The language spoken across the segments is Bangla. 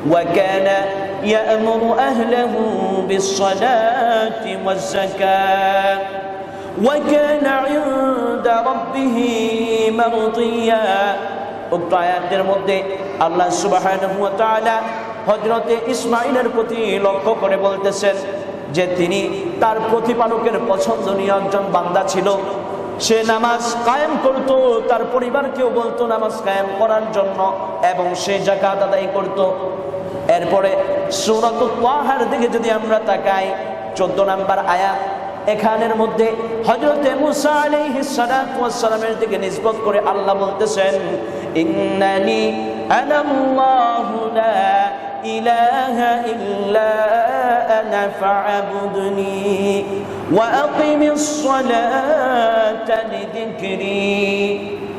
وكان يأمر أهله بالصلاة والزكاة وكان عند ربه مرضيا। উক্ত আয়াতের মধ্যে আল্লাহ সুবহানাহু ওয়া তাআলা হযরতে ইসমাঈলের প্রতি লক্ষ্য করে বলতেছেন যে তিনি তার প্রতিপালকের পছন্দনীয় একজন বান্দা ছিল। সে নামাজ কায়েম করত, তার পরিবারকেও বলতো নামাজ কায়েম করার জন্য, এবং সে যাকাত আদায় করত। এরপরে সূরাতুত তাহার দিকে যদি আমরা তাকাই, 14 নম্বর আয়াত, এখানের মধ্যে হযরতে মুসা আলাইহিস সালাতু ওয়াস সালামের দিকে নিসবত করে আল্লাহ বলতেছেন, ইন্নানি আনাল্লাহু লা ইলাহা ইল্লা আনা ফা'বুদনি ওয়া আকিমিস সালাতা লিযিকরি।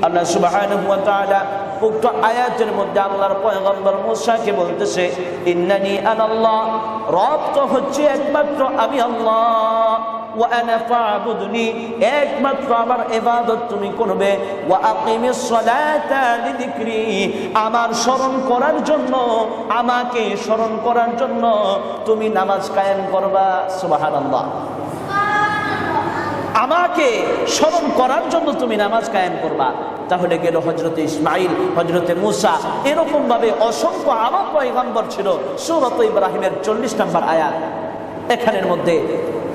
আল্লাহ সুবহানাহু ওয়া তাআলা উক্ত আয়াতের মধ্যে আল্লাহর পয়গম্বর মুসাকে বলতেছে, ইন্নানি আনাল্লাহ, রব তো হচ্ছে একমাত্র আমি আল্লাহ, ওয়া আনা ফা'বুদনি, একমাত্র আমার ইবাদত তুমি করবে, ওয়া আকিমিস সালাতা লিযিকরি, আমার স্মরণ করার জন্য, আমাকে স্মরণ করার জন্য তুমি নামাজ কায়েম করবা। সুবহানাল্লাহ, আমাকে স্মরণ করার জন্য তুমি নামাজ কায়েম করবা। তাহলে গেল হযরতে ইসমাঈল, হযরতে মুসা, এরকম ভাবে অসংখ্য আরো পয়গম্বর ছিল। সূরা ইব্রাহিমের 40 নম্বর আয়াত, এখানের মধ্যে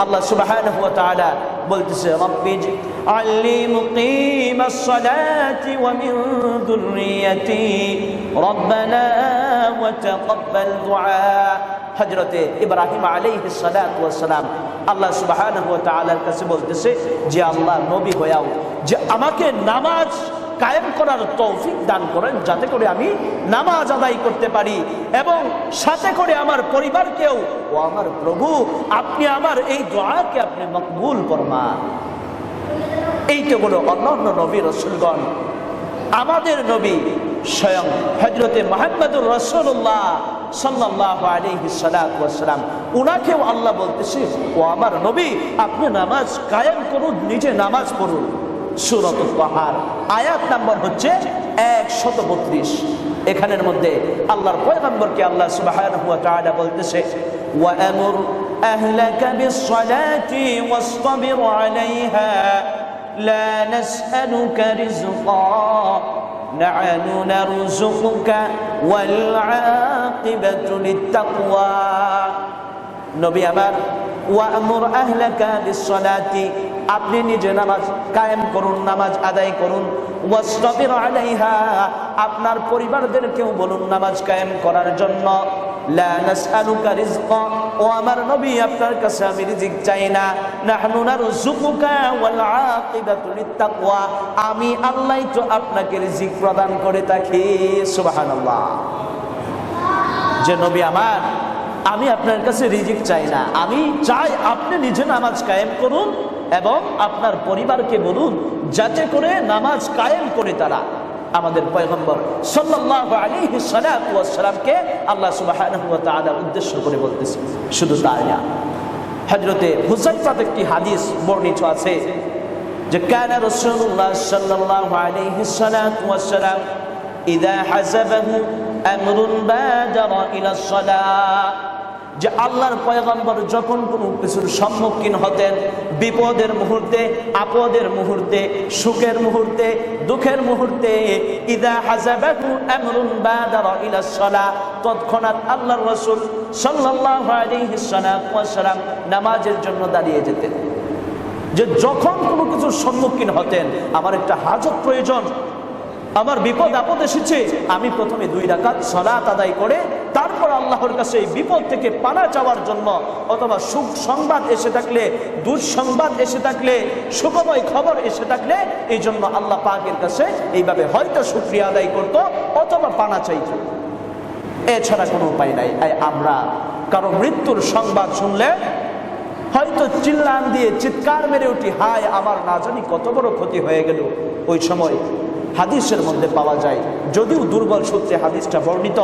আল্লাহ সুবহানাহু ওয়া তাআলা বলতেছে, রব্বিজআলনি মুকিমাস সালাতি ওয়া মিন যুররিয়্যাতি রব্বানা ওয়া তাকাব্বাল দুআ। হযরতে ইব্রাহিম আলাইহিস সালাতু ওয়াস সালাম আল্লাহ সুবহানাহু ওয়া তাআলার কাছে বলতেছে যে আল্লাহ, নবী হয়েও যে আমাকে নামাজ কায়েম করার তৌফিক দান করেন, যাতে করে আমি নামাজ আদায় করতে পারি, এবং সাথে করে আমার পরিবারকেও, ও আমার প্রভু, আপনি আমার এই দোয়াকে আপনি মকবুল ফরমান। এইটা হলো অন্যান্য নবী রাসূলগণ। আমাদের নবী স্বয়ং হযরতে মুহাম্মদুর রাসূলুল্লাহ সাল্লাল্লাহু আলাইহি সাল্লাতু ওয়াস সালাম, উনাকেও আল্লাহ বলতেছে, ও আমার নবী, আপনি নামাজ কায়েম করুন, নিজে নামাজ পড়ুন। সূরাতুত তাহার আয়াত নাম্বার হচ্ছে 132। এখানের মধ্যে আল্লাহর পয়গম্বরকে আল্লাহ সুবহানাহু ওয়া তাআলা বলতেছে, ওয়া আমুর আহলাকা বিস-সালাতি ওয়াসতাবির আলাইহা লা নাসআলুকা রিজকা নাহনু নারযুকুকা ওয়াল আকিবাতু লিত-তাকওয়া। নবী আমার, ওয়া আমুর আহলাকা বিস-সালাতি, আপনি নিজে নামাজ কায়েম করুন, নামাজ আদায় করুন, ওয়াসতাবির আলাইহা, আপনার পরিবারদেরকেও বলুন নামাজ কায়েম করার জন্য। লা নাসআলুকা রিজকা, ও আমার নবী, আপনার কাছে আমি রিজিক চাই না। নাহনু নারযুকুকা ওয়াল আকিবাতু লিত-তাকওয়া, আমি আল্লাহই তো আপনাকে রিজিক প্রদান করে থাকি। সুবহানাল্লাহ। যে নবী আমার, আমি আপনার কাছে রিজিক চাই না, আমি চাই আপনি নিজে নামাজ কায়েম করুন এবং আপনার পরিবারকে বলুন যাতে করে নামাজ কায়েম করে তারা। আমাদের পয়গম্বর সাল্লাল্লাহু আলাইহি সাল্লাতু ওয়াস সালামকে আল্লাহ সুবহানাহু ওয়া তাআলা উদ্দেশ্য করে বলতেছে। শুধু তাই না, হযরতে হুযায়ফার একটি হাদিস বর্ণিত আছে যে কানা রাসূলুল্লাহ সাল্লাল্লাহু আলাইহি সাল্লাতু ওয়াস সালাম ইযা হাসাবাহু আমরুন বাদারা ইলা সালাহ, যে আল্লাহর পয়গম্বর যখন কোনো কিছুর সম্মুখীন হতেন, বিপদের মুহূর্তে, আপদের মুহূর্তে, সুখের মুহূর্তে, দুঃখের মুহূর্তে, ইযা হাযাবাহু আমরুন বাদারা ইলা সালাহ, তৎক্ষণাৎ আল্লাহর রাসূল সাল্লাল্লাহু আলাইহি সাল্লাম নামাজের জন্য দাঁড়িয়ে যেতেন। যে যখন কোনো কিছুর সম্মুখীন হতেন, আমার একটা হাজত প্রয়োজন, আমার বিপদ আপদ এসেছে, আমি প্রথমে 2 রাকাত সালাত আদায় করে তারপর আল্লাহর কাছে এই বিপদ থেকে পানা চাওয়ার জন্য, অথবা সুখ সংবাদ এসে থাকলে, দুঃসংবাদ এসে থাকলে, সুখময় খবর এসে থাকলে, এই জন্য আল্লাহ পাকের কাছে এইভাবে হয়তো শুকরিয়া আদায় করত অথবা পানা চাইত। এছাড়া কোনো উপায় নাই। আমরা কারো মৃত্যুর সংবাদ শুনলে হয়তো চিল্লান দিয়ে চিৎকার মেরে উঠি, হায় আমার না জানি কত বড় ক্ষতি হয়ে গেল। ওই সময় হাদিসের মধ্যে পাওয়া যায়, যদিও দুর্বল সূত্রে হাদিসটা বর্ণিত,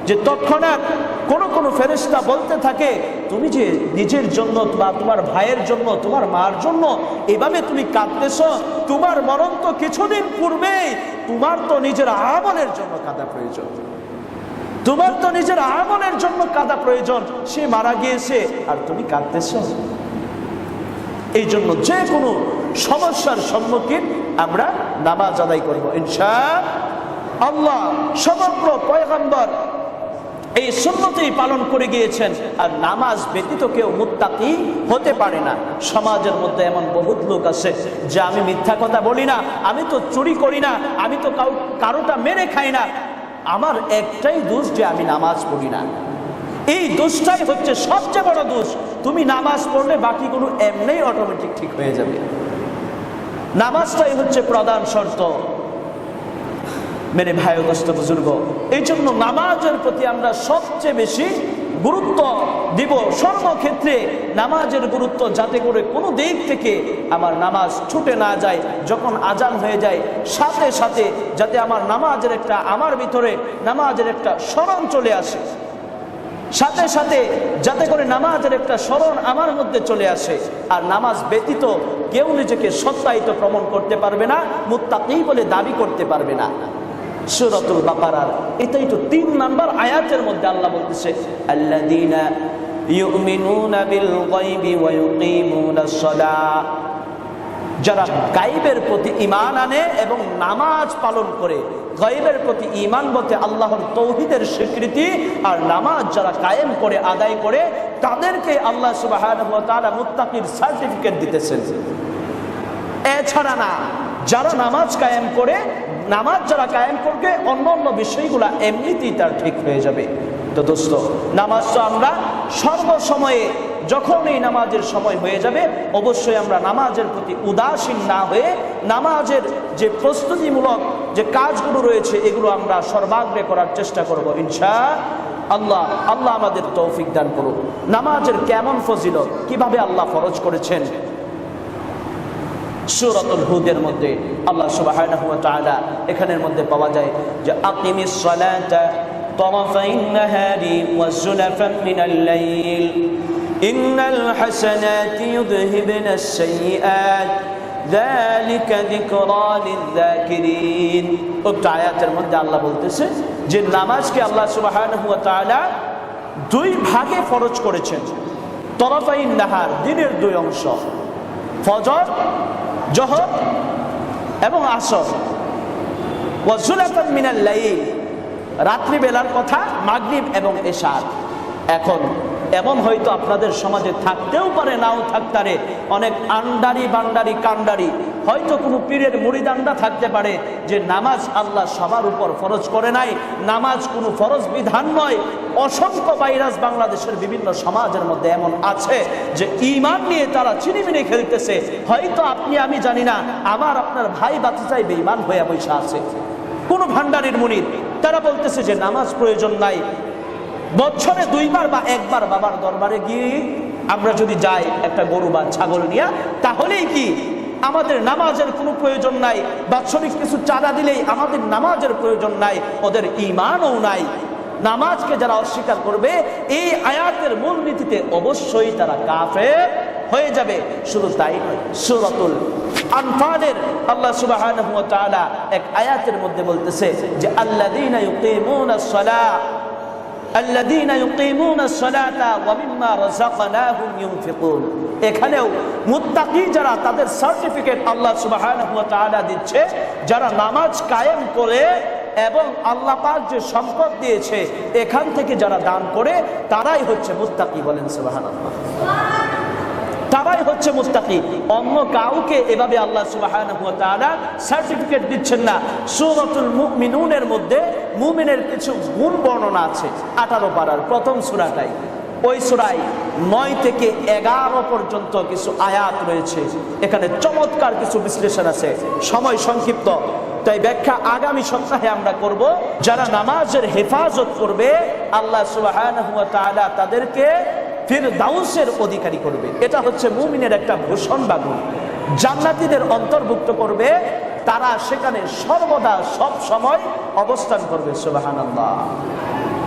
যে তৎক্ষণাৎ কোন ফেরেশতা বলতে থাকে, তুমি যে নিজের জন্য বা তোমার ভাইয়ের জন্য, তোমার মার জন্য এভাবে তুমি কাঁদতেছ, তোমার মরণ তো কিছুদিন পূর্বেই, তোমার তো নিজের আমলের জন্য কাঁদা প্রয়োজন। তোমার তো নিজের আমলের জন্য কাঁদা প্রয়োজন, সে মারা গিয়েছে আর তুমি কাঁদতেছ। এই জন্য যে কোনো সমস্যার সম্মুখীন আমরা নামাজ আদায় করবো ইনশাআল্লাহ। সমগ্র পয়গম্বর এই সুন্নতেই পালন করে গিয়েছেন। আর নামাজ ব্যতীত কেউ মুত্তাকি হতে পারে না। সমাজের মধ্যে এমন বহুত লোক আছে যে আমি মিথ্যা কথা বলি না, আমি তো চুরি করি না, আমি তো কারোটা মেরে খাই না, আমার একটাই দোষ যে আমি নামাজ পড়ি না। এই দোষটাই হচ্ছে সবচেয়ে বড় দোষ। তুমি নামাজ পড়লে বাকিগুলো এমনিই অটোমেটিক ঠিক হয়ে যাবে। নামাজটাই হচ্ছে প্রধান শর্ত। মেরে ভাই ও দোস্ত বুজুর্গ, এই জন্য নামাজের প্রতি আমরা সবচেয়ে বেশি গুরুত্ব দিব। সর্বক্ষেত্রে নামাজের গুরুত্ব, যাতে করে কোনো দিক থেকে আমার নামাজ ছুটে না যায়। যখন আজান হয়ে যায় সাথে সাথে যাতে আমার ভিতরে নামাজের একটা স্মরণ চলে আসে, সাথে সাথে যাতে করে নামাজের একটা স্মরণ আমার মধ্যে চলে আসে। আর নামাজ ব্যতীত কেউ নিজেকে সত্যায়িত প্রমাণ করতে পারবে না, মুত্তাকি বলে দাবি করতে পারবে না। সূরাতুল বাকারার এটাই তো 3 নাম্বার আয়াতের মধ্যে আল্লাহ বলতেছে, আল্লাযীনা ইউমিনুনা বিল গায়বি ওয়া ইউকিমুনাস সালাহ, যারা গায়বের প্রতি ঈমান আনে এবং নামাজ পালন করে। গায়বের প্রতি ঈমান বলতে আল্লাহর তাওহীদের স্বীকৃতি, আর নামাজ যারা কায়েম করে আদায় করে তাদেরকে আল্লাহ সুবহানাহু ওয়া তাআলা মুত্তাকির সার্টিফিকেট দিতেছেন। এছাড়া না, যারা নামাজ কায়েম করে, নামাজ যারা কায়েম করবে অন্য বিষয়গুলা এমনিতেই তার ঠিক হয়ে যাবে। তো দোস্ত, নামাজ তো আমরা সর্বসময়ে, যখন এই নামাজের সময় হয়ে যাবে অবশ্যই আমরা নামাজের প্রতি উদাসীন না হয়ে নামাজের যে প্রস্তুতিমূলক যে কাজগুলো রয়েছে এগুলো আমরা সর্বাগ্রে করার চেষ্টা করব ইনশাআল্লাহ। আল্লাহ আমাদের তৌফিক দান করুন। নামাজের কেমন ফজিলত, কিভাবে আল্লাহ ফরজ করেছেন, সূরাতুল হুদের মধ্যে আল্লাহ সুবহানাহু ওয়া তাআলা এখানের মধ্যে পাওয়া যায় যে আকিমিস সালাতা তারাফাইন নাহারি ওয়া যুলাফান মিনাল লাইল ইন্নাল হাসানাতি ইউযহিবনাস সাইয়্যাত যালিকা যিকরা লিয-যাকিরিন। ওই আয়াতের মধ্যে আল্লাহ বলতেছে যে নামাজকে আল্লাহ সুবহানাহু ওয়া তাআলা 2 ভাগে ফরজ করেছেন। তারাফাইন নাহার, দিনের 2 অংশ, ফজর, জোহর এবং আসর, ওয়া যুলাফান মিনাল লাইল, রাত্রি বেলার কথা, মাগরিব এবং এশা। এখন এমন হয়তো আপনাদের সমাজে থাকতেও পারে, নাও থাকতে পারে, অনেক আন্ডারি বান্ডারি কান্ডারি, হয়তো কোনো পীরের মুরিদান্ডা থাকতে পারে যে নামাজ আল্লাহ সবার উপর ফরজ করে নাই, নামাজ কোনো ফরজ বিধান নয়। অসংখ্য ভাইরাস বাংলাদেশের বিভিন্ন সমাজের মধ্যে এমন আছে যে ঈমান নিয়ে তারা চিনিমিনি খেলতেছে। হয়তো আপনি আমি জানি না, আমার আপনার ভাই বাতিজাই বেঈমান হয়ে বসে আছে। কোন ভান্ডারির মুরিদ, তারা বলতেছে যে নামাজ প্রয়োজন নাই, বছরে 2 বার বা 1 বার বাবার দরবারে গিয়ে আমরা যদি যাই একটা গরু বা ছাগল নিয়ে, তাহলেই কি আমাদের নামাজের কোনো প্রয়োজন নাই? বাৎসরিক কিছু চাঁদা দিলেই আমাদের নামাজের প্রয়োজন নাই? ওদের ঈমানও নাই। নামাজকে যারা অস্বীকার করবে এই আয়াতের মূলনীতিতে অবশ্যই তারা কাফের হয়ে যাবে। শুধু তাই নয়, সূরাতুল আনফালের আল্লাহ সুবহানাহু ওয়া তাআলা এক আয়াতের মধ্যে বলতেছে যে আল্লাযীনা ইউকিমুনাস সালাহ আল্লাযীনা ইউকিমুনাস সালাতা ওয়া মিম্মা রাযাকনাহুম ইউনফিকুন। এখানেও মুত্তাকি যারা, তাদের সার্টিফিকেট আল্লাহ সুবহানাহু ওয়া তাআলা দিচ্ছে, যারা নামাজ কায়েম করে এবং আল্লাহ পাক যে সম্পদ দিয়েছে এখান থেকে যারা দান করে তারাই হচ্ছে মুত্তাকি। বলেন সুবহানাল্লাহ। তারাই হচ্ছে মুত্তাকি। অন্য কাউকে এভাবে আল্লাহ সুবহানাহু ওয়া তাআলা সার্টিফিকেট দিচ্ছেন না। সূরাতুল মুমিনুনের মধ্যে মুমিনের কিছু গুণ বর্ণনা আছে। 18 পারার প্রথম সূরাটাই, ওই সূরায় 9 থেকে 11 পর্যন্ত কিছু আয়াত রয়েছে। এখানে চমৎকার কিছু বিশ্লেষণ আছে। সময় সংক্ষিপ্ত, তাই ব্যাখ্যা আগামী সপ্তাহে আমরা করব। যারা নামাজের হেফাজত করবে আল্লাহ সুবহানাহু ওয়া তাআলা তাদেরকে ফিরদাউসের অধিকারী করবে। এটা হচ্ছে মুমিনের একটা ভূষণ বা গুণ। জান্নাতীদের অন্তর্ভুক্ত করবে, তারা সেখানে সর্বদা সব সময় অবস্থান করবে। সুবহানাল্লাহ।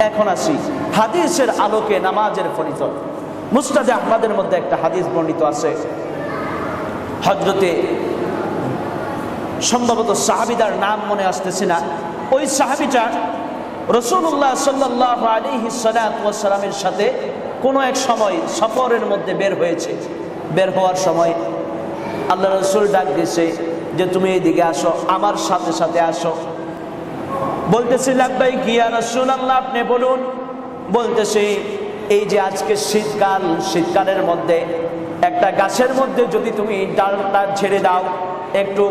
এখন আসি হাদিসের আলোকে নামাজের ফজিলত। মুসনাদে আহমদের মধ্যে একটা হাদিস বর্ণিত আছে। হযরতে, সম্ভবত সাহাবীদার নাম মনে আসতেছে না, ওই সাহাবীটা রাসূলুল্লাহ সাল্লাল্লাহু আলাইহি ওয়াসাল্লামের সাথে কোনো এক সময় সফরের মধ্যে বের হয়েছে। বের হওয়ার সময় আল্লাহ রাসূল ডাক দিয়েছে যে তুমি এদিকে আসো, আমার সাথে সাথে আসো। বলতেছে লাব্বাইক ইয়া রাসূলুল্লাহ, আপনি বলুন। বলতেছে এই যে আজকে শীতকাল, শীতকালের মধ্যে একটা গাছের মধ্যে যদি তুমি ডালটা ঝেড়ে দাও, একটু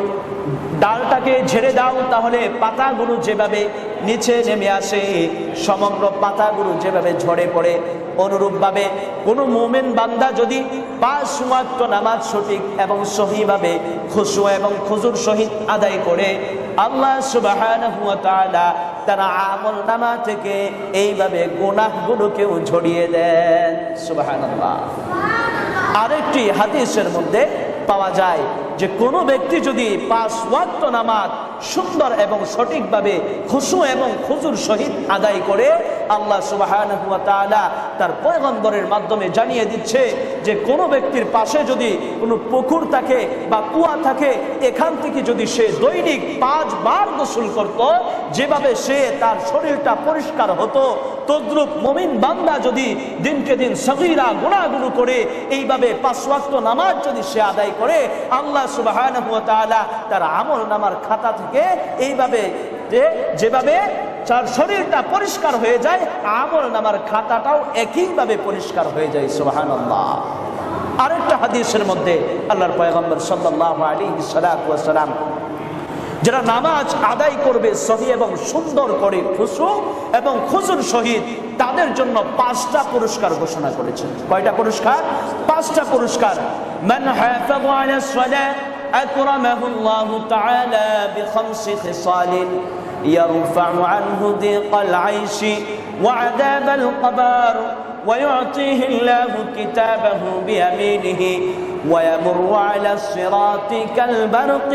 ডালটাকে ঝেড়ে দাও, তাহলে পাতাগুলো যেভাবে নিচে নেমে আসে, সমগ্র পাতাগুলো যেভাবে ঝরে পড়ে, অনুরূপভাবে কোনো মুমিন বান্দা যদি 5 ওয়াক্ত নামাজ সঠিক এবং সহিভাবে খুশু এবং খুজুর সহিত আদায় করে, আল্লাহ সুবহানাহু ওয়া তাআলা তার আমলনামা থেকে এইভাবে গুনাহগুলোকেও ঝরিয়ে দেন। সুবহানাল্লাহ। আরেকটি হাদিসের মধ্যে পাওয়া যায় যে কোনো ব্যক্তি যদি 5 ওয়াক্ত নামাজ সুন্দর এবং সঠিকভাবে খুশু এবং খুজুর সহিত আদায় করে, আল্লাহ সুবহানাহু ওয়া তাআলা তার পয়গম্বরের মাধ্যমে জানিয়ে দিচ্ছে যে কোনো ব্যক্তির পাশে যদি কোনো পুকুর থাকে বা কুয়া থাকে, এখান থেকে যদি সে দৈনিক 5 বার গোসল করত, যেভাবে সে তার শরীরটা পরিষ্কার হতো, তদ্রূপ মুমিন বান্দা যদি দিনকে দিন সগীরা গুনাহগুলো করে এইভাবে 5 ওয়াক্ত নামাজ যদি সে আদায় করে, আল্লাহ সুবহানাহু ওয়া তাআলা তার আমলনামার খাতা থেকে এইভাবে যেভাবে তার শরীরটা পরিষ্কার হয়ে যায়, আমলনামার খাতাটাও একইভাবে পরিষ্কার হয়ে যায়। সুবহানাল্লাহ। আরেকটা হাদিসের মধ্যে আল্লাহর পয়গম্বর সাল্লাল্লাহু আলাইহি ওয়াসাল্লাম যারা নামাজ আদায় করবে সহি এবং সুন্দর করে খুশু এবং খুজুর সহিত, তাদের জন্য 5টা পুরস্কার ঘোষণা করেছেন। কয়টা পুরস্কার? 5টা পুরস্কার। মান হাফাযা আলা সালাত আকরামাহু আল্লাহু তাআলা বিখামসি খিসালিন ইয়ারফা'ু আনহু দিকাল আইশি ওয়া আযাবাল কবর ويعطيه الله كتابه بيمينه ويمر على الصراط كالبرق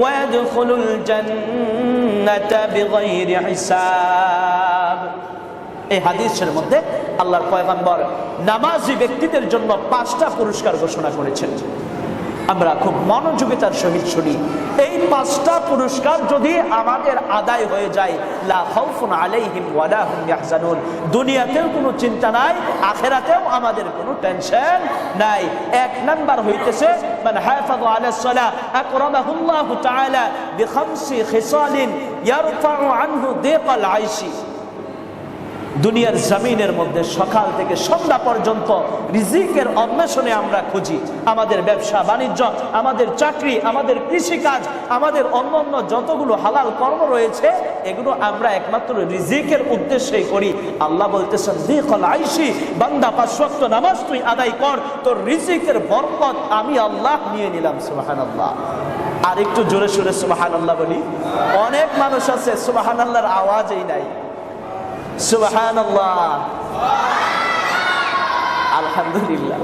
ويدخل الجنة بغير حساب। এই হাদিসের মধ্যে আল্লাহর পয়গম্বর নামাজি ব্যক্তিদের জন্য 5টা পুরস্কার ঘোষণা করেছেন। আমরা খুব মনোযোগিতার সহিত শুনি। এই 5টা পুরস্কার যদি আমাদের আদায় হয়ে যায়, লা খাউফুন আলাইহিম ওয়া লা হুম ইয়াহজানুন, দুনিয়াতেও কোনো চিন্তা নাই, আখিরাতেও আমাদের কোনো টেনশন নাই। 1 নাম্বার হইতেছে মান হাফাযা আলা সালাহ আকরামাহুল্লাহু তাআলা বিখামসি খিসালিন ইয়ারফা'ু আনহু দিকাল আইশি। দুনিয়ার জমিনের মধ্যে সকাল থেকে সন্ধ্যা পর্যন্ত রিজিকের অন্বেষণে আমরা খুঁজি। আমাদের ব্যবসা বাণিজ্য, আমাদের চাকরি, আমাদের কৃষিকাজ, আমাদের অন্যান্য যতগুলো হালাল কর্ম রয়েছে, এগুলো আমরা একমাত্র রিজিকের উদ্দেশ্যেই করি। আল্লাহ বলতেছেন দিকাল আইশি, বান্দা 5 ওয়াক্ত নামাজ তুই আদায় কর, তোর রিজিকের বরকত আমি আল্লাহ নিয়ে নিলাম। সুবহানাল্লাহ। আর একটু জোরে সোরে সুবহানাল্লাহ বলি। অনেক মানুষ আছে সুবহানাল্লাহর আওয়াজই নাই। সুবহানাল্লাহ, আলহামদুলিল্লাহ।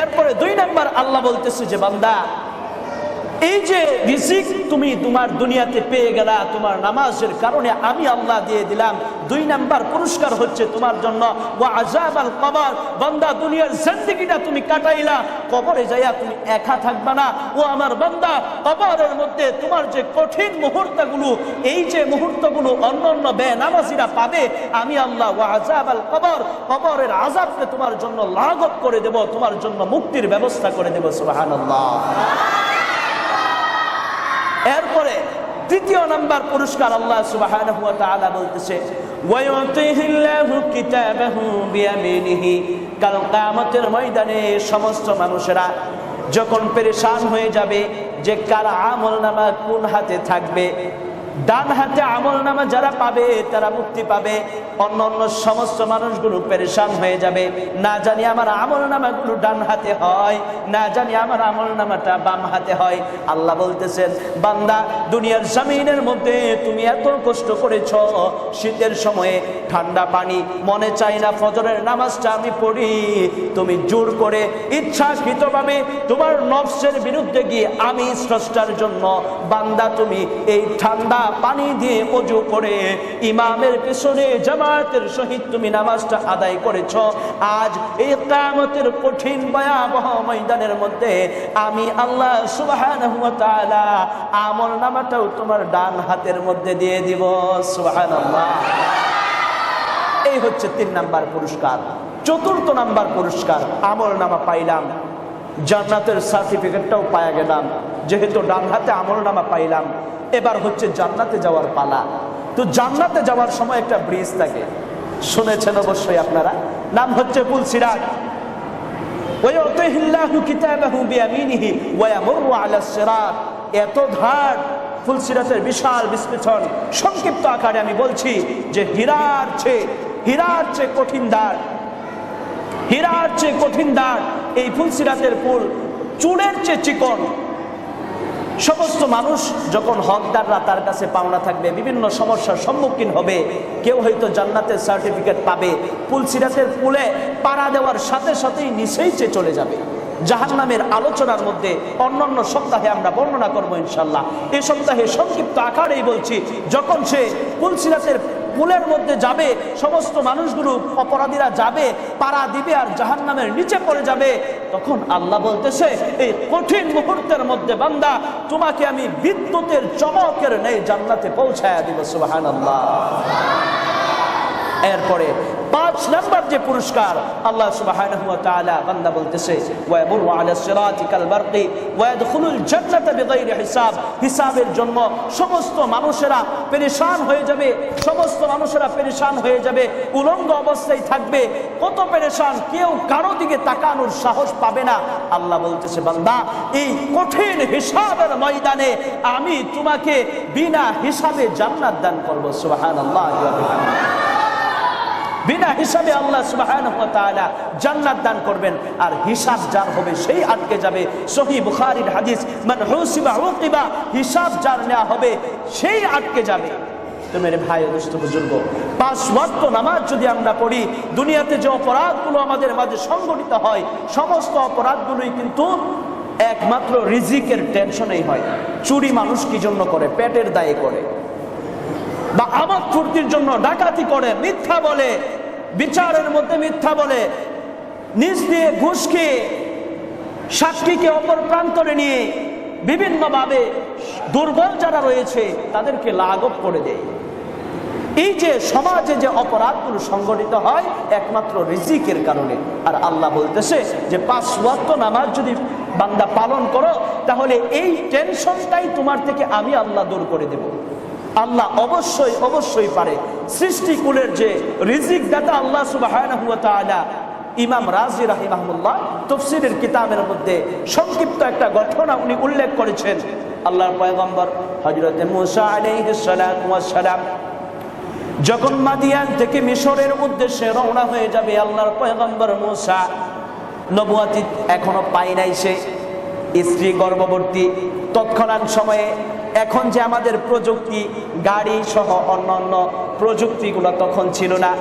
এরপরে 2 নাম্বার আল্লাহ বলতেছে যে বান্দা, এই যে রিজিক তুমি তোমার দুনিয়াতে পেয়ে গেলা, তোমার নামাজের কারণে আমি আল্লাহ দিয়ে দিলাম। 2 নাম্বার পুরস্কার হচ্ছে তোমার জন্য ওয়া আযাবাল কবর। বান্দা, দুনিয়ার জিন্দেগিটা তুমি কাটাইলা, কবরে যাইয়া তুমি একা থাকবা না। ও আমার বান্দা, কবরের মধ্যে তোমার যে কঠিন মুহূর্তগুলো, এই যে মুহূর্তগুলো অন্যান্য বেনামাজিরা পাবে, আমি আল্লাহ ওয়া আযাবাল কবর, কবরের আযাবকে তোমার জন্য লাঘব করে দেব, তোমার জন্য মুক্তির ব্যবস্থা করে দেব। সুবহানাল্লাহ। এরপরে 3য় নাম্বার পুরস্কার আল্লাহ সুবহানাহু ওয়া তাআলা বলতেছে ওয়ায়ুতিহিল্লাহু কিতাবাহু বিয়ামিনিহি। কাল কিয়ামতের ময়দানে সমস্ত মানুষেরা যখন পেরেশান হয়ে যাবে যে কার আমলনামা কোন হাতে থাকবে, ডান হাতে আমলনামা যারা পাবে তারা মুক্তি পাবে, অন্যান্য সমস্ত মানুষগুলো পেরেশান হয়ে যাবে। না জানি আমার আমলনামাগুলো ডান হাতে হয়, না জানি আমার আমলনামাটা বাম হাতে হয়। আল্লাহ বলতেছেন বান্দা, দুনিয়ার জমিনের মধ্যে তুমি এত কষ্ট করেছো, শীতের সময়ে ঠান্ডা পানি মনে চাই না ফজরের নামাজটা আমি পড়ি, তুমি জোর করে ইচ্ছাকৃতভাবে তোমার নফসের বিরুদ্ধে গিয়ে আমি স্রষ্টার জন্য বান্দা তুমি এই ঠান্ডা পানি দিয়ে ওযু করে ইমামের পেছনে জামাতের সহিত তুমি নামাজটা আদায় করেছো, আজ এই কিয়ামতের কঠিন ভয়াবহ ময়দানের মধ্যে আমি আল্লাহ সুবহানাহু ওয়া তাআলা আমলনামাটাও তোমার ডান হাতের মধ্যে দিয়ে দিব। সুবহানাল্লাহ। এই হচ্ছে 3 নাম্বার পুরস্কার। 4th নাম্বার পুরস্কার, আমলনামা পাইলাম, জান্নাতের সার্টিফিকেটটাও পাওয়া গেলাম। যেহেতু ডান হাতে আমলনামা পাইলাম, এবার হচ্ছে জান্নাতে যাওয়ার পালা। তো জান্নাতে যাওয়ার সময় একটা ব্রিজ থাকে, শুনেছেন অবশ্যই আপনারা, নাম হচ্ছে পুল সিরাত। ওয়ায়ুতিহিল্লাহু কিতাবাহু বিয়ামিনিহি ওয়া ইয়ামুরু আলাস সিরাত। এত ধার পুল সিরাতের বিশাল বিস্তৃত, সংক্ষিপ্ত আকারে আমি বলছি যে হীরার চেয়ে কঠিন দ্বার, হীরার চেয়ে কঠিন দ্বার এই পুল সিরাতের পুল, চুলের চেয়ে চিকন। সমস্ত মানুষ যখন হকদাররা তার কাছে পাওনা থাকবে, বিভিন্ন সমস্যার সম্মুখীন হবে। কেউ হয়তো জান্নাতের সার্টিফিকেট পাবে, পুল সিরাতের পুলে পাড়া দেওয়ার সাথে সাথেই নিচেই চলে যাবে। জাহান্নামের আলোচনার মধ্যে অন্যান্য সপ্তাহে আমরা বর্ণনা করবো ইনশাল্লাহ। এই সপ্তাহে সংক্ষিপ্ত আকারেই বলছি, যখন সে পুল সিরাতের পুলের মধ্যে যাবে, সমস্ত মানুষগুলো অপরাধীরা যাবে, পাড়া দিবে আর জাহান্নামের নিচে পড়ে যাবে, তখন আল্লাহ বলতেছে এই কঠিন মুহূর্তের মধ্যে বান্দা তোমাকে আমি বিদ্যুতের চমকের ন্যায় জান্নাতে পৌঁছায়া দিব। সুবহানাল্লাহ। এরপরে 5 নাম্বার যে পুরস্কার আল্লাহ সুবহানাহু ওয়া তাআলা বান্দা বলতেছে, ওয়া ইয়ামুরু আলাস সিরাতি কাল বারকি ওয়া ইয়াদখুলুল জান্নাতা বিগাইরি হিসাব। হিসাবের জন্য সমস্ত মানুষেরা পেরেশান হয়ে যাবে, সমস্ত মানুষেরা পেরেশান হয়ে যাবে, উলঙ্গ অবস্থায় থাকবে। কত পেরেশান, কেউ কারো দিকে তাকানোর সাহস পাবে না। আল্লাহ বলতেছে, বান্দা এই কঠিন হিসাবের ময়দানে আমি তোমাকে বিনা হিসাবে জান্নাত দান করব। সুবহানাল্লাহ। বিনা হিসাবে আল্লাহ সুবহানাহু ওয়া তাআলা জান্নাত দান করবেন। আর হিসাব যার হবে সেই আটকে যাবে। সহিহ বুখারীর হাদিস, মান হুসিবা উকিবা, হিসাব যার নেওয়া হবে সেই আটকে যাবে। তো মেরে ভাই ও দোস্ত বুজুর্গ, 5 ওয়াক্ত নামাজ যদি আমরা পড়ি, দুনিয়াতে যে অপরাধগুলো আমাদের মাঝে সংঘটিত হয়, সমস্ত অপরাধগুলোই কিন্তু একমাত্র রিজিকের টেনশনেই হয়। চুরি মানুষ কি জন্য করে? পেটের দায়ে করে, বা আমোদ ফুর্তির জন্য ডাকাতি করে, মিথ্যা বলে, বিচারের মধ্যে মিথ্যা বলে, নিজ দিয়ে ঘুষ খেয়ে সাক্ষীকে অপর প্রান্তরে নিয়ে বিভিন্নভাবে দুর্বল যারা রয়েছে তাদেরকে লাঘব করে দেয়। এই যে সমাজে যে অপরাধগুলো সংঘটিত হয় একমাত্র রিজিকের কারণে। আর আল্লাহ বলতেছে যে 5 ওয়াক্ত নামাজ যদি বান্দা পালন করো, তাহলে এই টেনশনটাই তোমার থেকে আমি আল্লাহ দূর করে দেব। আল্লাহ অবশ্যই পারে। সৃষ্টিকুলের যে রিজিক দাতা আল্লাহ সুবহানাহু ওয়া তাআলা, ইমাম রাজি রাহিমাহুল্লাহ তাফসীরের কিতাবের মধ্যে সংক্ষিপ্ত একটা ঘটনা উনি উল্লেখ করেছেন। আল্লাহর পয়গম্বর হযরত মুসা আলাইহিস সালাতু ওয়াস সালাম যখন মাদিয়ান থেকে মিশরের উদ্দেশ্যে রওনা হয়ে যাবে, আল্লাহর পয়গম্বর মুসা নবুয়াতি এখনো পায় নাই, সে স্ত্রী গর্ভবতী। তৎক্ষণাৎ সময়ে এখন যে আমাদের প্রযুক্তি, গাড়ি সহ অন্যান্য প্রযুক্তিগুলো তখন ছিল না।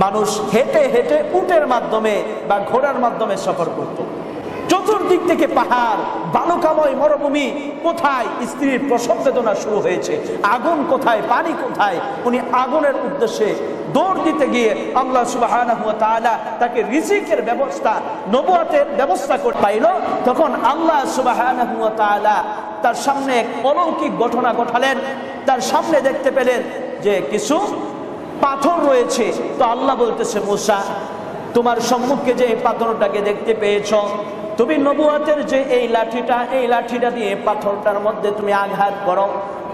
মানুষ হেঁটে হেঁটে উটের মাধ্যমে বা ঘোড়ার মাধ্যমে সফর করত। চতুর্দিক থেকে পাহাড়, বালুকাময় মরুভূমি। কোথায় স্ত্রীর প্রসব বেদনা শুরু হয়েছে, আগুন কোথায়, পানি কোথায়, উনি আগুনের উদ্দেশ্যে দৌড় দিতে গিয়ে আল্লাহ সুবহানাহু ওয়া তাআলা তাকে রিজিকের ব্যবস্থা, নবুয়তের ব্যবস্থা করে পাইল। তখন আল্লাহ সুবহানাহু ওয়া তাআলা তার সামনে এক অলৌকিক ঘটনা ঘটালেন। তার সামনে দেখতে পেলেন যে কিছু পাথর রয়েছে। তো আল্লাহ বলতেছে, মুসা তোমার সম্মুখে যে পাথরটাকে দেখতে পেয়েছ, তুমি নবুয়তের যে এই লাঠিটা দিয়ে পাথরটার মধ্যে তুমি আঘাত করো।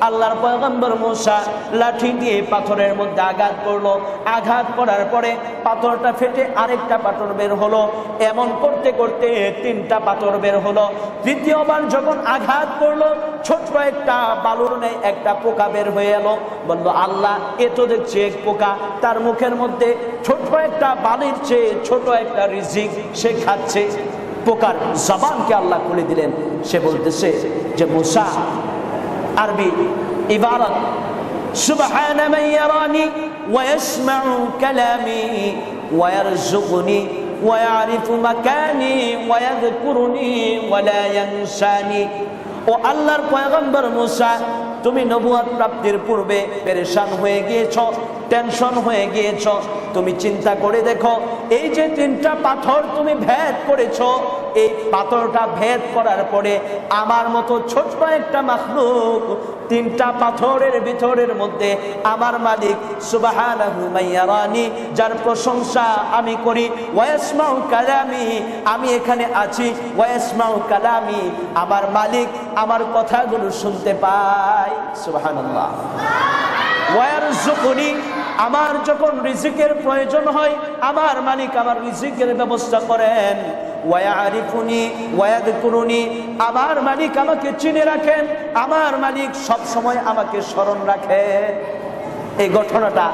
আল্লাহর পয়গম্বর মুসা লাঠি দিয়ে পাথরের মধ্যে আঘাত করলো। আঘাত করার পরে পাথরটা ফেটে আরেকটা পাথর বের হলো। এমন করতে করতে 3টা পাথর বের হলো। দ্বিতীয়বার যখন আঘাত করলো, ছোট্ট একটা বালুর নেই একটা পোকা বের হয়ে এলো। বললো, আল্লাহ এ তো দেখছি এক পোকা, তার মুখের মধ্যে ছোট্ট একটা বালির চেয়ে ছোট একটা রিজিক সে খাচ্ছে। পোকার জবানকে আল্লাহ খুলে দিলেন। সে বলতেছে যে মুসা, আরবি ইবারত, সুবহান মান ইয়ারানি ওয়া ইয়াসমাউ কালামি ওয়া ইয়ারযুকুনি ওয়া ইয়ারিফু মাকানি ওয়া ইয়াযকুরুনি ওয়া লা ইয়ানসানি। ও আল্লাহর পয়গম্বর মুসা, তুমি নবুয়ত প্রাপ্তির পূর্বে পেরেশান হয়ে গিয়েছ, টেনশন হয়ে গিয়েছ। তুমি চিন্তা করে দেখো, এই যে 3টা পাথর তুমি ভেদ করেছ, এই পাথরটা ভেদ করার পরে আমার মতো ছোট্ট একটা মাখলুক 3টা পাথরের ভিতরের মধ্যে আমার মালিক সুবহানাহু মাইয়ারানি, যার প্রশংসা আমি করি, ওয়াসমাউ কালামি, আমি এখানে আছি, ওয়াসমাউ কালামি, আমার মালিক আমার কথাগুলো শুনতে পায়। সুবহানাল্লাহ। ওয়ারযুকুনি, আমার যখন রিজিকের প্রয়োজন হয় আমার মালিক আমার রিজিকের ব্যবস্থা করেন। ওয়ায়ারিফুনি ওয়ায়াযকুরুনি, আমার মালিক আমাকে চিনে রাখেন, আমার মালিক সব সময় আমাকে স্মরণ রাখেন। এই ঘটনাটা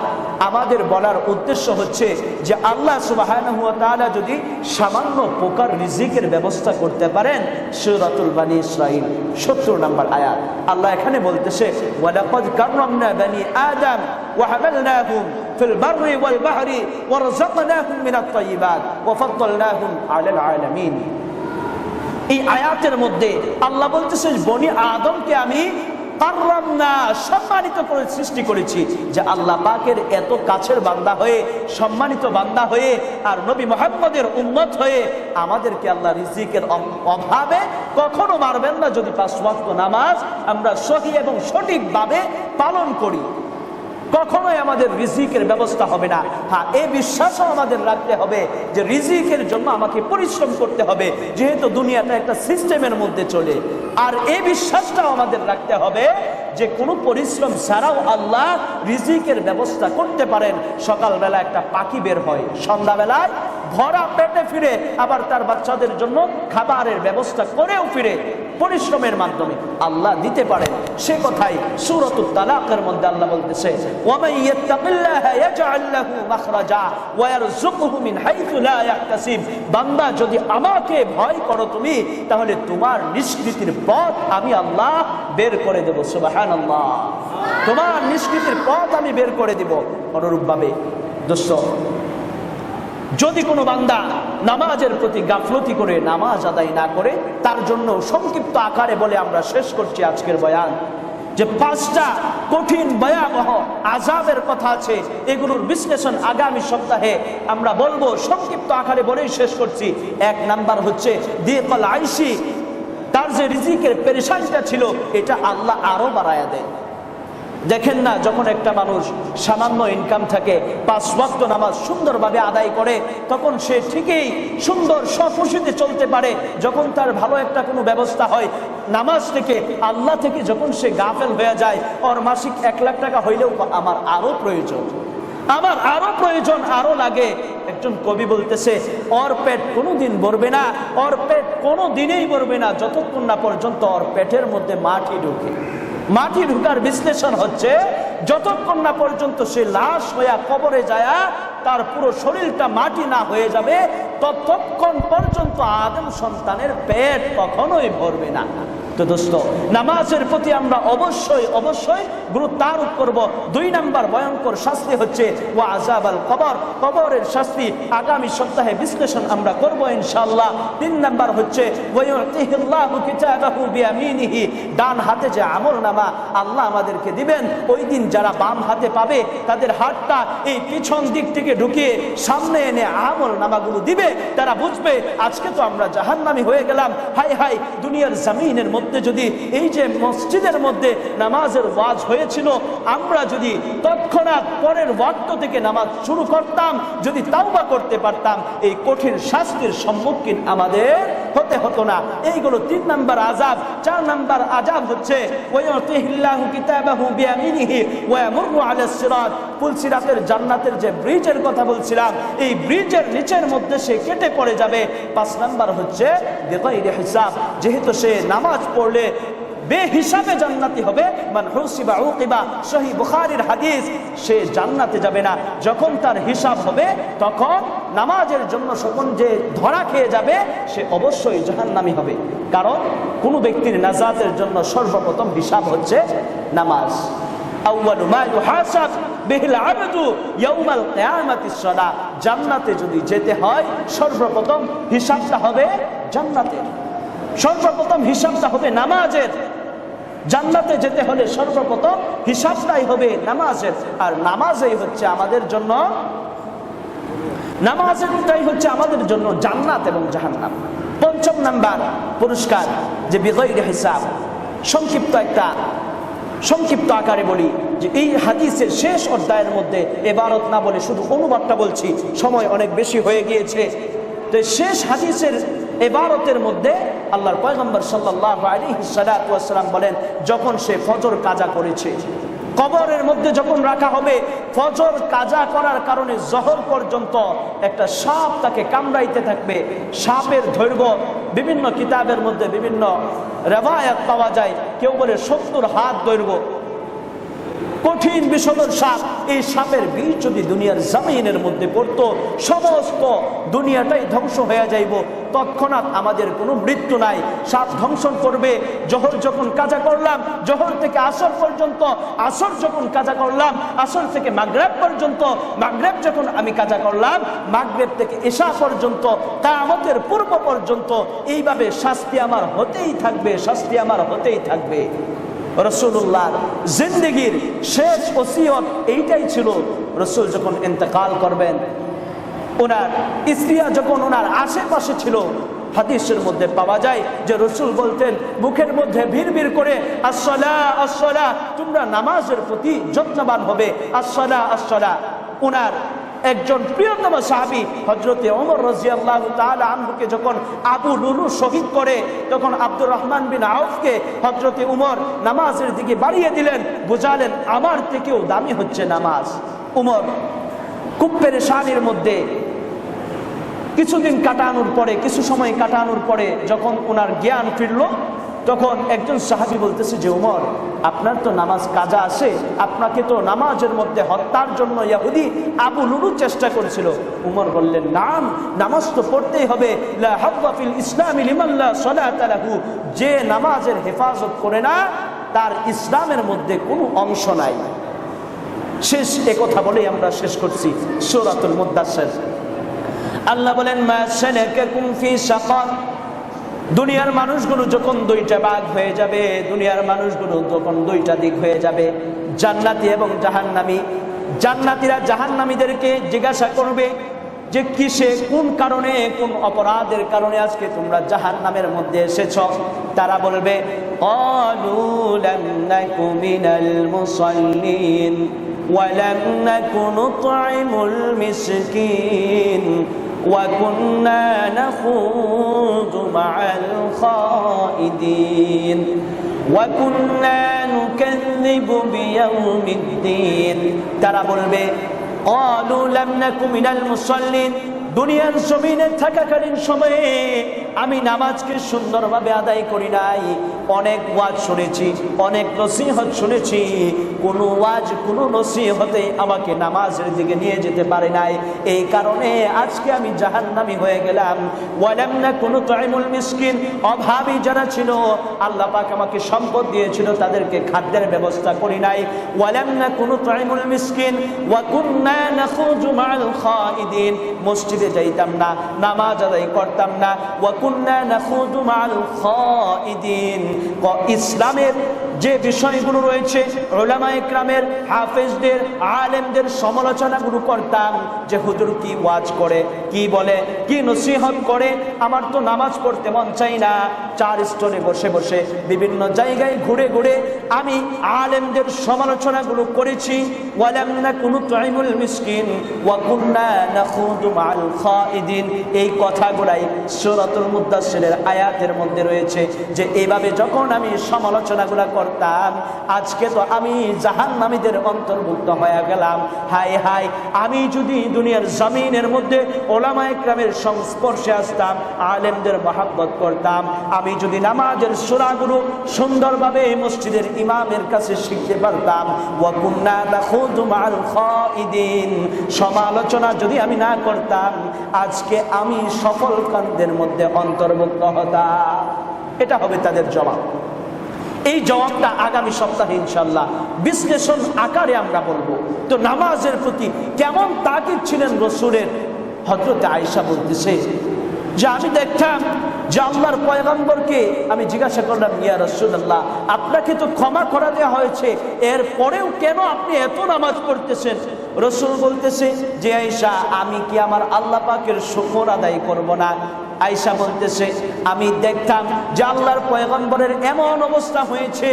আমাদের বলার উদ্দেশ্য হচ্ছে যে আল্লাহ সুবহানাহু ওয়া তাআলা যদি সামান্য প্রকার রিজিকের ব্যবস্থা করতে পারেন, সূরাতুল বনী ইসরাঈল 70 নম্বর আয়াত আল্লাহ এখানে বলতেছে, ওয়ালাকাদ কাররামনা বনী আদম ওয়া হামালনাহুম ফিল বাররি ওয়াল বাহরি ওয়া রাযাকনাহুম মিনাত তাইয়্যিবাত ওয়া ফাদ্দালনাহুম আলাল আলামিন। এই আয়াতের মধ্যে আল্লাহ বলতেছে বনী আদমকে আমি কাররামনা, সম্মানিত করে সৃষ্টি করেছি। যে আল্লাহ পাকের এত কাছের বান্দা হয়ে, সম্মানিত বান্দা হয়ে, আর নবী মুহাম্মদের উম্মত হয়ে আমাদেরকে আল্লাহ রিজিকের অভাবে কখনো মারবেন না যদি 5 ওয়াক্ত নামাজ আমরা সহি এবং সঠিকভাবে পালন করি। কখনোই আমাদের রিজিকের ব্যবস্থা হবে না। হ্যাঁ, এই বিশ্বাসও আমাদের রাখতে হবে যে রিজিকের জন্য আমাকে পরিশ্রম করতে হবে, যেহেতু দুনিয়াটা একটা সিস্টেমের মধ্যে চলে। আর এই বিশ্বাসটাও আমাদের রাখতে হবে যে কোনো পরিশ্রম ছাড়াও আল্লাহ রিজিকের ব্যবস্থা করতে পারেন। সকালবেলা একটা পাখি বের হয়, সন্ধ্যাবেলায় ভরা পেটে ফিরে আবার তার বাচ্চাদের জন্য খাবারের ব্যবস্থা করেও ফিরে, পরিশ্রমের মাধ্যমে আল্লাহ দিতে পারেন। সে কথাই সূরাতুত তালাকের মধ্যে আল্লাহ বলতেছে, ওয়ামান ইয়াত্তাকিল্লাহা ইয়াজআল লাহু মাখরাজা ওয়া ইয়ারযুকুহু মিন হাইথু লা ইয়াহতাসিব। বান্দা যদি আমাকে ভয় করো তুমি, তাহলে তোমার নিষ্কৃতির পথ আমি আল্লাহ বের করে দেব। সুবহানাল্লাহ। তোমার নিষ্কৃতির পথ আমি বের করে দেব। অনুরূপভাবে দোস্ত, যদি কোনো বান্দা নামাজের প্রতি গাফলতি করে নামাজ আদায় না করে, তার জন্য সংক্ষিপ্ত আকারে বলে আমরা শেষ করছি আজকের বয়ান, যে 5টা কঠিন ভয়াবহ আযাবের কথা আছে। এগুলোর বিশ্লেষণ আগামী সপ্তাহে আমরা বলবো, সংক্ষিপ্ত আকারে বলেই শেষ করছি। 1 নাম্বার হচ্ছে দিকাল আইশি, তার যে রিজিকের পেরেশানিটা ছিল এটা আল্লাহ আরো বাড়ায়া দেয়। দেখেন না, যখন একটা মানুষ সামান্য ইনকাম থাকে, 5 ওয়াক্ত নামাজ সুন্দরভাবে আদায় করে, তখন সে ঠিকই সুন্দর স্বখুশিতে চলতে পারে। যখন তার ভালো একটা কোনো ব্যবস্থা হয়, নামাজ থেকে আল্লাহ থেকে যখন সে গাফেল হয়ে যায়, ওর মাসিক 1 লাখ টাকা হইলেও আমার আরো প্রয়োজন, আমার আরো প্রয়োজন, আরো লাগে। একজন কবি বলতেছে, ওর পেট কোনোদিন ভরবে না, ওর পেট কোনো দিনেই ভরবে না যতক্ষণ না পর্যন্ত ওর পেটের মধ্যে মাটি ঢুকে। মাটি ঢুকার বিশ্লেষণ হচ্ছে, যতক্ষণ না পর্যন্ত সে লাশ হইয়া কবরে যায়, তার পুরো শরীরটা মাটি না হয়ে যাবে, ততক্ষণ পর্যন্ত আদম সন্তানের পেট কখনোই ভরবে না। তো দোস্ত, নামাজের প্রতি আমরা অবশ্যই অবশ্যই গুরুত্ব আরোপ করব। 2 নাম্বার ভয়ঙ্কর শাস্তি হচ্ছে ওয়া আযাবাল কবর, কবরের শাস্তি আগামী সপ্তাহে বিশ্লেষণ আমরা করব ইনশাআল্লাহ। 3 নাম্বার হচ্ছে ওয়ায়ুতিহিল্লাহু কিতাবাহু বিয়ামিনিহি, ডান হাতে যে আমলনামা আল্লাহ আমাদেরকে দিবেন, ওই দিন যারা বাম হাতে পাবে তাদের হাতটা এই পিছন দিক থেকে ঢুকিয়ে সামনে এনে আমলনামাগুলো দিবে। তারা বুঝবে আজকে তো আমরা জাহান্নামী হয়ে গেলাম। হাই হাই, দুনিয়ার জমিনের মধ্যে যদি এই যে মসজিদের মধ্যে নামাজের ওয়াজ হয়েছিল, আমরা যদি তৎক্ষণাৎ পরের ওয়াক্ত থেকে নামাজ শুরু করতাম, যদি তাওবা করতে পারতাম, এই কঠিন শাস্তির সম্মুখীন আমাদের হতে হতো না। এইগুলো 3 নাম্বার আযাব। 4 নাম্বার আযাব হচ্ছে ওয়ায়ুতিহিল্লাহু কিতাবাহু বিয়ামিনিহি ওয়া ইয়ামুরু আলাস সিরাত, পুলসিরাতের জান্নাতের যে ব্রিজের কথা বলছিলাম, এই ব্রিজের নিচের মধ্যে সে কেটে পড়ে যাবে। 5 নাম্বার হচ্ছে বিগাইরি হিসাব, যেহেতু সে নামাজ পড়লে বেহিসাবে জান্নাতি হবে। মান হুসিবা উকিবা, সহিহ বুখারীর হাদিস, সে জান্নাতে যাবে না যখন তার হিসাব হবে, তখন নামাজের জন্য যখন যে ধরা খেয়ে যাবে সে অবশ্যই জাহান্নামী হবে। কারণ কোনো ব্যক্তির নাজাতের জন্য সর্বপ্রথম হিসাব হচ্ছে নামাজ। আউয়ালু মা ইউহাসাব বিহিল আবদু ইয়াউমাল কিয়ামাতিস সালাহ, জান্নাতে যদি যেতে হয় সর্বপ্রথম হিসাবটা হবে জান্নাতের, সর্বপ্রথম হিসাবটা হবে নামাজের। জান্নাতে যেতে হলে সর্বপ্রথম হিসাবটাই হবে নামাজের, আর নামাজই হচ্ছে আমাদের জন্য, নামাজটাই হচ্ছে আমাদের জন্য জান্নাত এবং জাহান্নাম। পঞ্চম নাম্বার পুরস্কার যে বিগয়রি হিসাব। সংক্ষিপ্ত আকারে বলি যে এই হাদিসের শেষ অধ্যায়ের মধ্যে ইবারত না বলে শুধু অনুবাদটা বলছি, সময় অনেক বেশি হয়ে গিয়েছে। তো শেষ হাদিসের ইবারতের মধ্যে আল্লাহর পয়গম্বর সাল্লাল্লাহু আলাইহি ওয়াসাল্লাম বলেন, যখন সে ফজর কাজা করেছে, কবরের মধ্যে যখন রাখা হবে, ফজর কাজা করার কারণে জোহর পর্যন্ত একটা সাপ তাকে কামড়াইতে থাকবে। সাপের দৈর্ঘ্য বিভিন্ন কিতাবের মধ্যে বিভিন্ন রিওয়ায়াত পাওয়া যায়, কেউ বলে 70 হাত দৈর্ঘ্য, কঠিন বিষধর সাপ। এই সাপের বিষ যদি দুনিয়ার জমিনের মধ্যে পড়তো, সমস্ত দুনিয়াটাই ধ্বংস হয়ে যাইব। তৎক্ষণাৎ আমাদের কোনো মৃত্যু নাই, সাপ ধ্বংসন করবে। জোহর যখন কাজা করলাম, জোহর থেকে আসর পর্যন্ত, আসর যখন কাজা করলাম, আসর থেকে মাগরিব পর্যন্ত, মাগরিব যখন আমি কাজা করলাম, মাগরিব থেকে ইশা পর্যন্ত, কিয়ামতের পূর্ব পর্যন্ত এইভাবে শাস্তি আমার হতেই থাকবে, শাস্তি আমার হতেই থাকবে। রাসূলুল্লাহর জিন্দেগীর শেষ ওসিয়ত এইটাই ছিল। রাসূল যখন ইন্তেকাল করবেন, ওনার স্ত্রীরা যখন ওনার আশেপাশে ছিল, হাদিসের মধ্যে পাওয়া যায় যে রাসূল বলতেন মুখের মধ্যে ভিড় করে, আসসালাহ আসসালাহ, তোমরা নামাজের প্রতি যত্নবান হবে, আসসালাহ আসসালাহ। ওনার একজন প্রিয়তম সাহাবী হযরতে ওমর রাদিয়াল্লাহু তাআলা আনহুকে যখন আবু লুলু শহীদ করে, তখন আব্দুর রহমান বিন আউফকে হযরতে ওমর নামাজের দিকে বাড়িয়ে দিলেন, বুঝালেন আমার থেকেও দামি হচ্ছে নামাজ। ওমর খুব পেরেশানির মধ্যে কিছুদিন কাটানোর পরে, কিছু সময় কাটানোর পরে যখন ওনার জ্ঞান ফিরল, তখন একজন সাহাবী বলতেছে যে ওমর, আপনার তো নামাজ কাজা আছে, আপনাকে তো নামাজের মধ্যে হত্যার জন্য ইহুদি আবু লুলু চেষ্টা করেছিল। ওমর বললেন, নাম, নামাজ তো পড়তেই হবে। লা হাব্বা ফিল ইসলামি লিমান লা সালাতা লাহু, যে নামাজের হেফাজত করে না তার ইসলামের মধ্যে কোনো অংশ নাই। শেষ একথা বলেই আমরা শেষ করছি সূরাতুল মুদ্দাসসির। আল্লাহ বলেন, মা সালাকাকুম ফি সাকার, দুনিয়ার মানুষগুলো যখন দুইটা ভাগ হয়ে যাবে, দুনিয়ার মানুষগুলো যখন দুইটা দিক হয়ে যাবে, জান্নাতি এবং জাহান্নামী। জান্নাতীরা জাহান্নামীদেরকে জিজ্ঞাসা করবে যে কিসে, কোন কারণে, কোন অপরাধের কারণে আজকে তোমরা জাহান্নামের মধ্যে এসেছো। তারা বলবে, ক্বালু লাম নাকু মিনাল মুসাল্লিন ওয়া লাম নাকু নুতঈমুল মিসকিন وَكُنَّا نَخُوضُ مَعَ الْخَائِضِينَ وَكُنَّا نُكَذِّبُ بِيَوْمِ الدِّينِ। তারা বলবে, قَالُوا لَمْ نَكُ مِنَ الْمُصَلِّينَ, দুনিয়ার জমিনে থাকাকালীন সময়ে আমি নামাজকে সুন্দরভাবে আদায় করি নাই। অনেক ওয়াজ শুনেছি, অনেক নসিহত শুনেছি, কোনো ওয়াজ কোনো নসিহতে আমাকে নামাজের দিকে নিয়ে যেতে পারে নাই। এই কারণে আজকে আমি জাহান্নামী হয়ে গেলাম। ওয়ালাম নাকু নুতঈমুল মিসকিন, অভাবী যারা ছিল, আল্লাহ পাক আমাকে সম্পদ দিয়েছিল, তাদেরকে খাদ্যের ব্যবস্থা করি নাই। ওয়ালাম নাকু নুতঈমুল মিসকিন ওয়া কুন্না নাখুযু মাআল খাইদিন, মসজিদে যাইতাম না, নামাজ আদায় করতাম না। ওয়া কুন্না নাখুযু মাআল খাইদিন, ইসলামের যে বিষয়গুলো রয়েছে উলামায়ে কেরামের, হাফেজদের, আলেমদের সমালোচনাগুলো করতাম যে হুজুর কি ওয়াজ করে, কি বলে, কি নসিহত করে, আমার তো নামাজ পড়তে মন চাই না। চার স্টোরে বসে বসে বিভিন্ন জায়গায় ঘুরে ঘুরে আমি আলেমদের সমালোচনাগুলো করেছি। ওয়ালাম নাকু নুতঈমুল মিসকিন ওয়া কুন্না নাখুযু মাআল খাইদিন, এই কথাগুলাই সূরাতুল মুদ্দাসসিরের আয়াতের মধ্যে রয়েছে যে এইভাবে যখন আমি সমালোচনাগুলো করতাম, আজকে তো আমি জাহান্নামীদের অন্তর্ভুক্ত হয়ে গেলাম। হায় হায়, আমি যদি দুনিয়ার জমিনের মধ্যে উলামায়ে কেরামের সংস্পর্শে আসতাম, আলেমদের মহব্বত করতাম, আমি যদি নামাজের সূরাগুলো সুন্দরভাবে মসজিদের ইমামের কাছে শিখতে পারতাম, ওয়া কুন্না নাখুযু মাআল খাইদিন, সমালোচনা যদি আমি না করতাম, আজকে আমি সফল কান্দের মধ্যে অন্তর্ভুক্ত হতাম। এটা হবে তাদের জবাব। এই জবাবটা আগামী সপ্তাহে ইনশাআল্লাহ বিশ্লেষণ আকারে আমরা বলবো। তো নামাজের প্রতি কেমন তাকিদ ছিলেন রাসূলের, হযরত আয়েশা বলতেছে যে আমি দেখতাম যে আল্লাহর পয়গম্বরকে আমি জিজ্ঞাসা করলাম, ইয়া রাসূলুল্লাহ, আপনাকে তো ক্ষমা করে দেওয়া হয়েছে, এর পরেও কেন আপনি এত নামাজ পড়তেছেন? রাসূল বলতেছে যে আয়েশা, আমি কি আমার আল্লাহ পাকের শুকর আদায় করব না? আয়েশা বলতেছে, আমি দেখতাম যে আল্লাহর পয়গম্বরের এমন অবস্থা হয়েছে,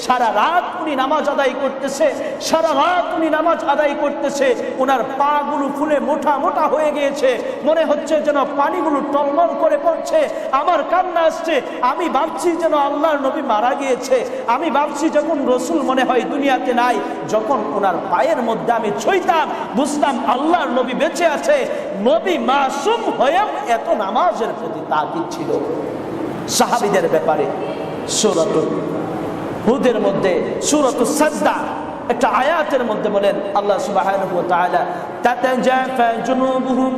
সারা রাত উনি নামাজ আদায় করতেছে, সারা রাত উনি নামাজ আদায় করতেছে, ওনার পা গুলো ফুলে মোটা মোটা হয়ে গিয়েছে, মনে হচ্ছে যেন পানিগুলো টলমল করে পড়ছে। আমার কান্না আসছে, আমি ভাবছি যেন আল্লাহর নবী মারা গিয়েছে, আমি ভাবছি যখন রসুল মনে হয় দুনিয়াতে নাই, যখন ওনার পায়ের মধ্যে আমি ছুঁইতাম বুঝতাম আল্লাহর নবী বেঁচে আছে। নবী মাসুম হয়েও এত নামাজের প্রতি তাকিদ ছিল। সাহাবীদের ব্যাপারে সূরাতুল হুদের মধ্যে সূরাতুস সাজদা একটা আয়াতের মধ্যে বলেন আল্লাহ সুবহানাহু ওয়া তাআলা, তাতাজাফা জুনুবুহুম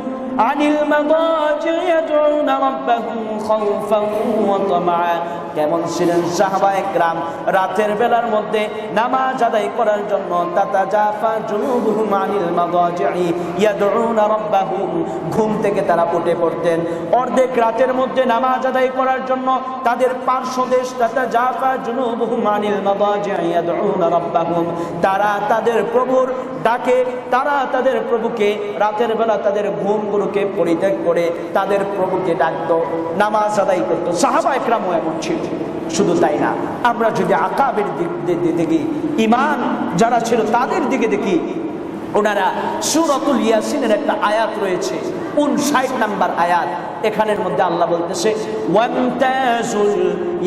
আনিল মাদাজি ইয়াদউনা রাব্বাহুম খাউফান ওয়া তামআ। কেমন ছিলেন সাহাবায়ে কেরাম, রাতের বেলার মধ্যে নামাজ আদায় করার জন্য তাতাজাফা জুনুবুহুম আনিল মাদাজি ইয়াদউনা রাব্বাহুম, ঘুম থেকে তারা উঠে পড়তেন অর্ধেক রাতের মধ্যে নামাজ আদায় করার জন্য। তাদের পার্শ্বদেশ তাতাজাফা জুনুবুহুম আনিল মাদাজি ইয়াদউনা রাব্বাহুম, তারা তাদের প্রভুর ডাকে, তারা তাদের প্রভুকে রাতের বেলা তাদের ঘুমগুলোকে পরিত্যাগ করে তাদের প্রভুকে ডাকতো, নামাজ আদায় করতো। সাহাবায়ে কেরামও এমন ছিল। শুধু তাই না, আমরা যদি আকাবের দিকে দেখি, ইমান যারা ছিল তাদের দিকে দেখি, ওনারা সূরাতুল ইয়াসিনের একটা আয়াত রয়েছে 59 নম্বর আয়াত, এখানের মধ্যে আল্লাহ বলতেছে, ওয়ামতাজুল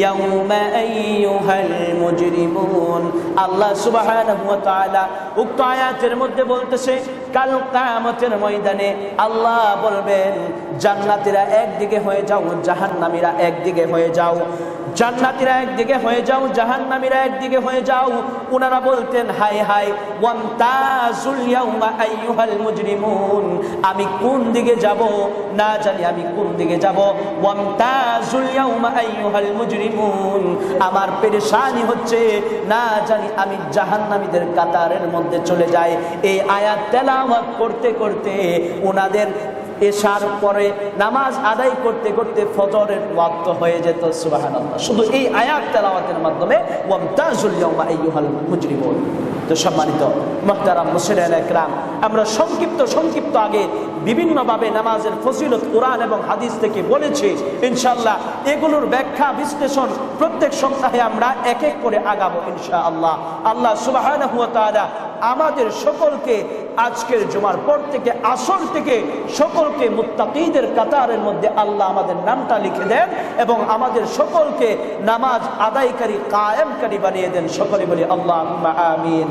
ইয়াউমা আইয়ুহাল মুজরিমুন। আল্লাহ সুবহানাহু ওয়া তাআলা উক্ত আয়াতের মধ্যে বলতেছে, কাল কিয়ামতের ময়দানে আল্লাহ বলবেন, জান্নাতীরা একদিকে হয়ে যাও, জাহান্নামীরা একদিকে হয়ে যাও। জান্নাতীরা একদিকে হয়ে যাও, জাহান্নামীরা একদিকে হয়ে যাও। ওনারা বলতেন, হাই হাই, ওয়ামতাজুল ইয়াউমা আইয়ুহাল মুজরিমুন, আমি কোন দিকে যাব না জানি, আমি কোন দিকে যাব। ওয়ামতাজুল ইয়াউমা আইয়ুহাল মুজরিমুন, আমার পেরেশানি হচ্ছে, না জানি আমি জাহান্নামীদের কাতারের মধ্যে চলে যাই। এই আয়াত তেলাওয়াত করতে করতে ওনাদের এশার পরে নামাজ আদায় করতে করতে ফজরের ওয়াক্ত হয়ে যেত। সুবহানাল্লাহ। শুধু এই আয়াত তেলাওয়াতের মাধ্যমে ওয়ামতাজুল ইয়াউমা আইয়ুহাল মুজরিমুন। তো সম্মানিত মুহতারাম মুসলিম একরাম, আমরা সংক্ষিপ্ত আগে বিভিন্নভাবে নামাজের ফজিলত কোরআন এবং হাদিস থেকে বলেছি। ইনশাআল্লাহ এগুলোর ব্যাখ্যা বিশ্লেষণ প্রত্যেক সপ্তাহে আমরা এক এক করে আগাবো ইনশাআল্লাহ। আল্লাহ সুবহানাহু ওয়া তাআলা আমাদের সকলকে আজকের জুমার পর থেকে আসর থেকে সকলকে মুত্তাকিদের কাতারের মধ্যে আল্লাহ আমাদের নামটা লিখে দেন এবং আমাদের সকলকে নামাজ আদায়কারী কায়েমকারী বানিয়ে দেন। সকলে বলি আল্লাহুম্মা আমিন।